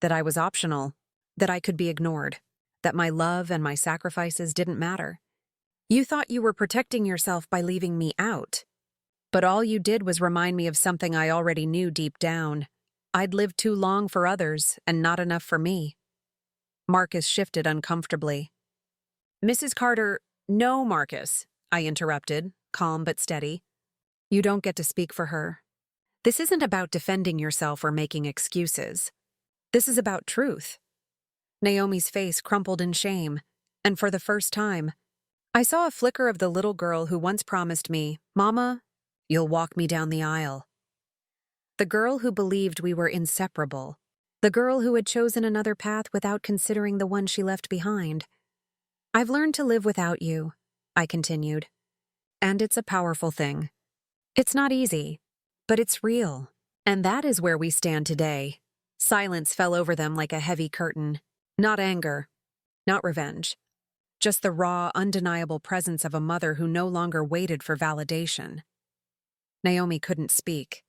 Speaker 1: That I was optional, that I could be ignored, that my love and my sacrifices didn't matter. You thought you were protecting yourself by leaving me out. But all you did was remind me of something I already knew deep down. I'd lived too long for others and not enough for me. Marcus shifted uncomfortably. Mrs. Carter, no, Marcus, I interrupted, calm but steady. You don't get to speak for her. This isn't about defending yourself or making excuses. This is about truth. Naomi's face crumpled in shame, and for the first time, I saw a flicker of the little girl who once promised me, Mama, you'll walk me down the aisle. The girl who believed we were inseparable. The girl who had chosen another path without considering the one she left behind. I've learned to live without you, I continued. And it's a powerful thing. It's not easy, but it's real. And that is where we stand today. Silence fell over them like a heavy curtain. Not anger, not revenge. Just the raw, undeniable presence of a mother who no longer waited for validation. Naomi couldn't speak.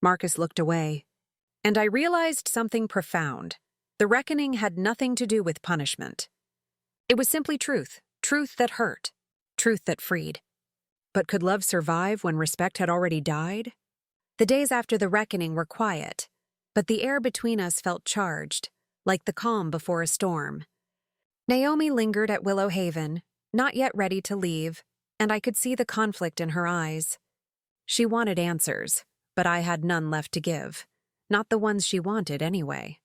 Speaker 1: Marcus looked away, and I realized something profound. The reckoning had nothing to do with punishment. It was simply truth, truth that hurt, truth that freed. But could love survive when respect had already died? The days after the reckoning were quiet, but the air between us felt charged, like the calm before a storm. Naomi lingered at Willow Haven, not yet ready to leave, and I could see the conflict in her eyes. She wanted answers, but I had none left to give, not the ones she wanted anyway.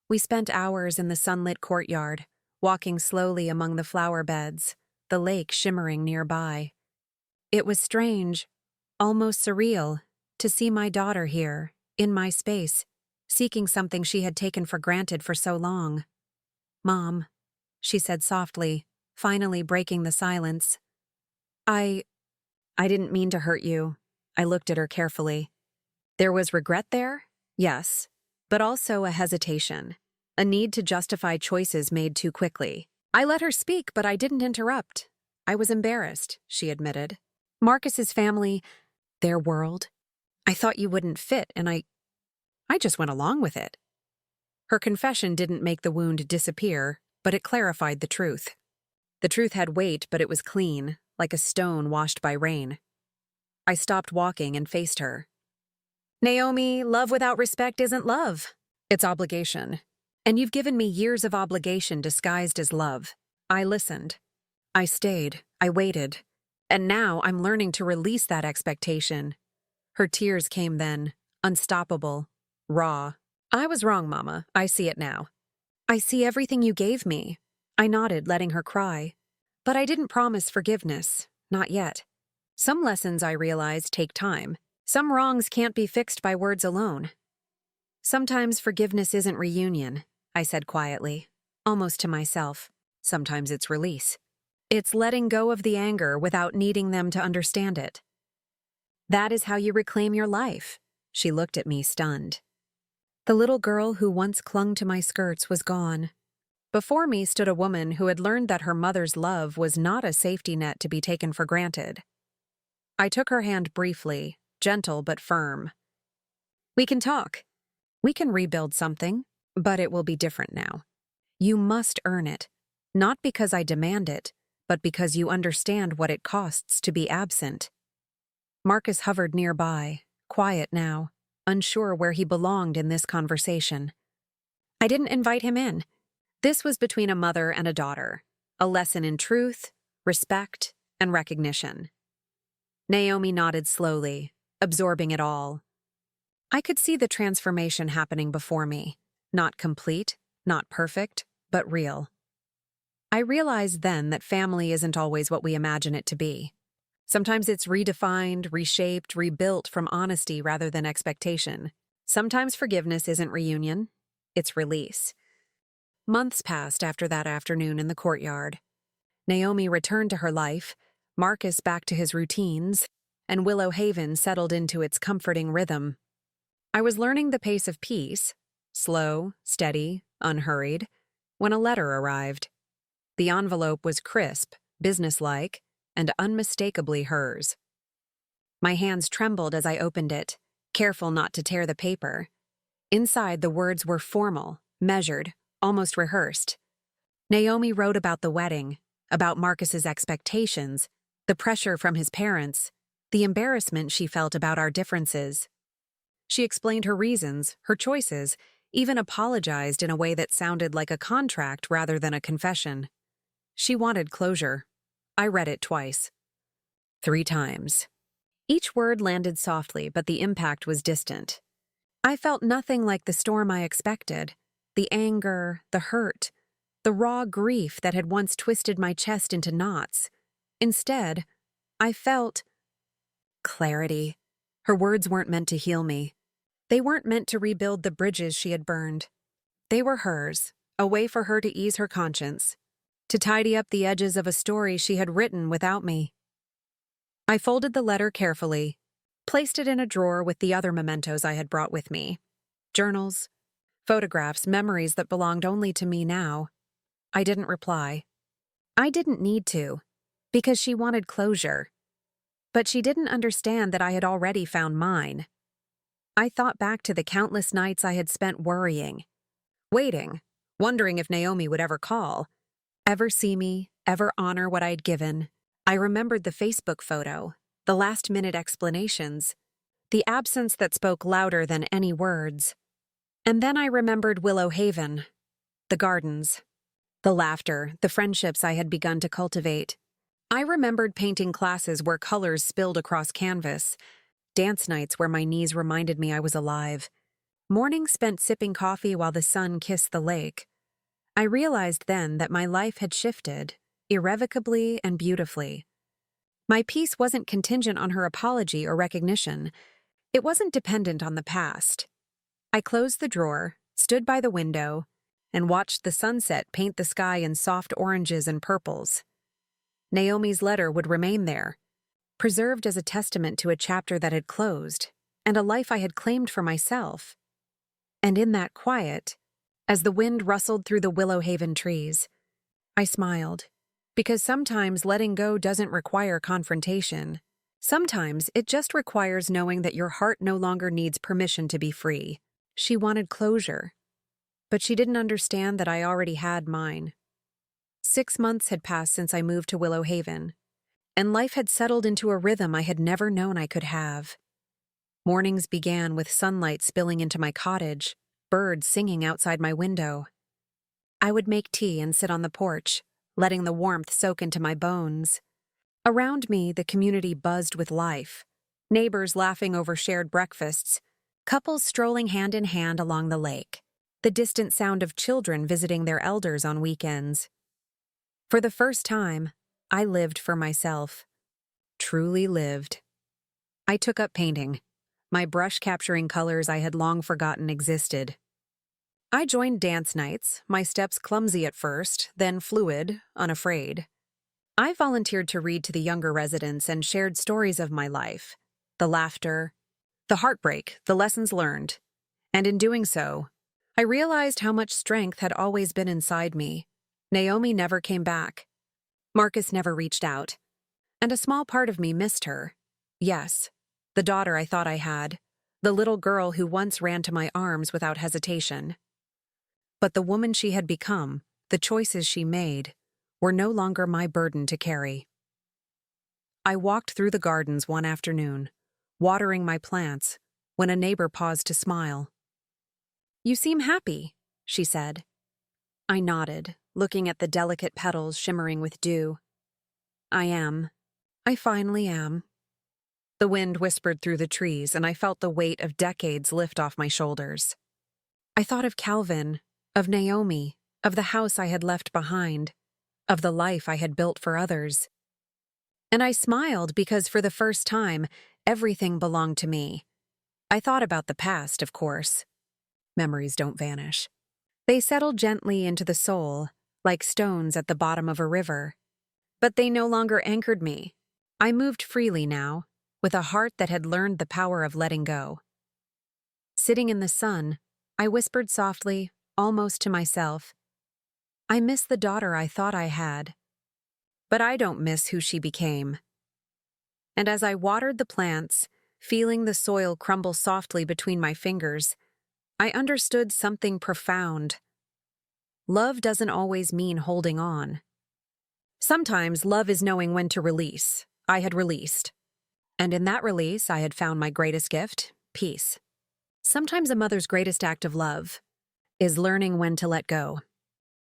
Speaker 1: We spent hours in the sunlit courtyard, walking slowly among the flower beds, the lake shimmering nearby. It was strange, almost surreal, to see my daughter here, in my space, seeking something she had taken for granted for so long. Mom, she said softly, finally breaking the silence. I didn't mean to hurt you. I looked at her carefully. There was regret there? Yes, but also a hesitation, a need to justify choices made too quickly. I let her speak, but I didn't interrupt. I was embarrassed, she admitted. Marcus's family, their world. I thought you wouldn't fit, and I just went along with it. Her confession didn't make the wound disappear, but it clarified the truth. The truth had weight, but it was clean, like a stone washed by rain. I stopped walking and faced her. Naomi, love without respect isn't love. It's obligation. And you've given me years of obligation disguised as love. I listened. I stayed. I waited. And now I'm learning to release that expectation. Her tears came then, unstoppable, raw. I was wrong, Mama. I see it now. I see everything you gave me. I nodded, letting her cry. But I didn't promise forgiveness. Not yet. Some lessons, I realized, take time. Some wrongs can't be fixed by words alone. Sometimes forgiveness isn't reunion, I said quietly, almost to myself. Sometimes it's release. It's letting go of the anger without needing them to understand it. That is how you reclaim your life. She looked at me, stunned. The little girl who once clung to my skirts was gone. Before me stood a woman who had learned that her mother's love was not a safety net to be taken for granted. I took her hand briefly, gentle but firm. We can talk. We can rebuild something, but it will be different now. You must earn it, not because I demand it, but because you understand what it costs to be absent. Marcus hovered nearby, quiet now, unsure where he belonged in this conversation. I didn't invite him in. This was between a mother and a daughter, a lesson in truth, respect, and recognition. Naomi nodded slowly, absorbing it all. I could see the transformation happening before me, not complete, not perfect, but real. I realized then that family isn't always what we imagine it to be. Sometimes it's redefined, reshaped, rebuilt from honesty rather than expectation. Sometimes forgiveness isn't reunion, it's release. Months passed after that afternoon in the courtyard. Naomi returned to her life, Marcus back to his routines, and Willow Haven settled into its comforting rhythm. I was learning the pace of peace, slow, steady, unhurried, when a letter arrived. The envelope was crisp, businesslike, and unmistakably hers. My hands trembled as I opened it, careful not to tear the paper. Inside, the words were formal, measured, almost rehearsed. Naomi wrote about the wedding, about Marcus's expectations, the pressure from his parents, the embarrassment she felt about our differences. She explained her reasons, her choices, even apologized in a way that sounded like a contract rather than a confession. She wanted closure. I read it twice. 3 times. Each word landed softly, but the impact was distant. I felt nothing like the storm I expected. The anger, the hurt, the raw grief that had once twisted my chest into knots. Instead, I felt clarity. Her words weren't meant to heal me. They weren't meant to rebuild the bridges she had burned. They were hers, a way for her to ease her conscience, to tidy up the edges of a story she had written without me. I folded the letter carefully, placed it in a drawer with the other mementos I had brought with me. Journals, photographs, memories that belonged only to me now. I didn't reply. I didn't need to, because she wanted closure. But she didn't understand that I had already found mine. I thought back to the countless nights I had spent worrying, waiting, wondering if Naomi would ever call, ever see me, ever honor what I'd given. I remembered the Facebook photo, the last-minute explanations, the absence that spoke louder than any words. And then I remembered Willow Haven, the gardens, the laughter, the friendships I had begun to cultivate. I remembered painting classes where colors spilled across canvas, dance nights where my knees reminded me I was alive, mornings spent sipping coffee while the sun kissed the lake. I realized then that my life had shifted, irrevocably and beautifully. My peace wasn't contingent on her apology or recognition. It wasn't dependent on the past. I closed the drawer, stood by the window, and watched the sunset paint the sky in soft oranges and purples. Naomi's letter would remain there, preserved as a testament to a chapter that had closed, and a life I had claimed for myself. And in that quiet, as the wind rustled through the Willow Haven trees, I smiled, because sometimes letting go doesn't require confrontation. Sometimes it just requires knowing that your heart no longer needs permission to be free. She wanted closure, but she didn't understand that I already had mine. 6 months had passed since I moved to Willow Haven, and life had settled into a rhythm I had never known I could have. Mornings began with sunlight spilling into my cottage, birds singing outside my window. I would make tea and sit on the porch, letting the warmth soak into my bones. Around me, the community buzzed with life. Neighbors laughing over shared breakfasts, couples strolling hand in hand along the lake, the distant sound of children visiting their elders on weekends. For the first time, I lived for myself. Truly lived. I took up painting, my brush capturing colors I had long forgotten existed. I joined dance nights, my steps clumsy at first, then fluid, unafraid. I volunteered to read to the younger residents and shared stories of my life, the laughter, the heartbreak, the lessons learned. And in doing so, I realized how much strength had always been inside me. Naomi never came back. Marcus never reached out. And a small part of me missed her. Yes, the daughter I thought I had, the little girl who once ran to my arms without hesitation. But the woman she had become, the choices she made, were no longer my burden to carry. I walked through the gardens one afternoon, watering my plants, when a neighbor paused to smile. "You seem happy," she said. I nodded, looking at the delicate petals shimmering with dew. "I am. I finally am." The wind whispered through the trees, and I felt the weight of decades lift off my shoulders. I thought of Calvin, of Naomi, of the house I had left behind. of the life I had built for others. And I smiled because for the first time, everything belonged to me. I thought about the past, of course. Memories don't vanish. They settled gently into the soul, like stones at the bottom of a river. But they no longer anchored me. I moved freely now, with a heart that had learned the power of letting go. Sitting in the sun, I whispered softly, almost to myself, I miss the daughter I thought I had. But I don't miss who she became. And as I watered the plants, feeling the soil crumble softly between my fingers, I understood something profound. Love doesn't always mean holding on. Sometimes love is knowing when to release. I had released. And in that release, I had found my greatest gift, peace. Sometimes a mother's greatest act of love is learning when to let go.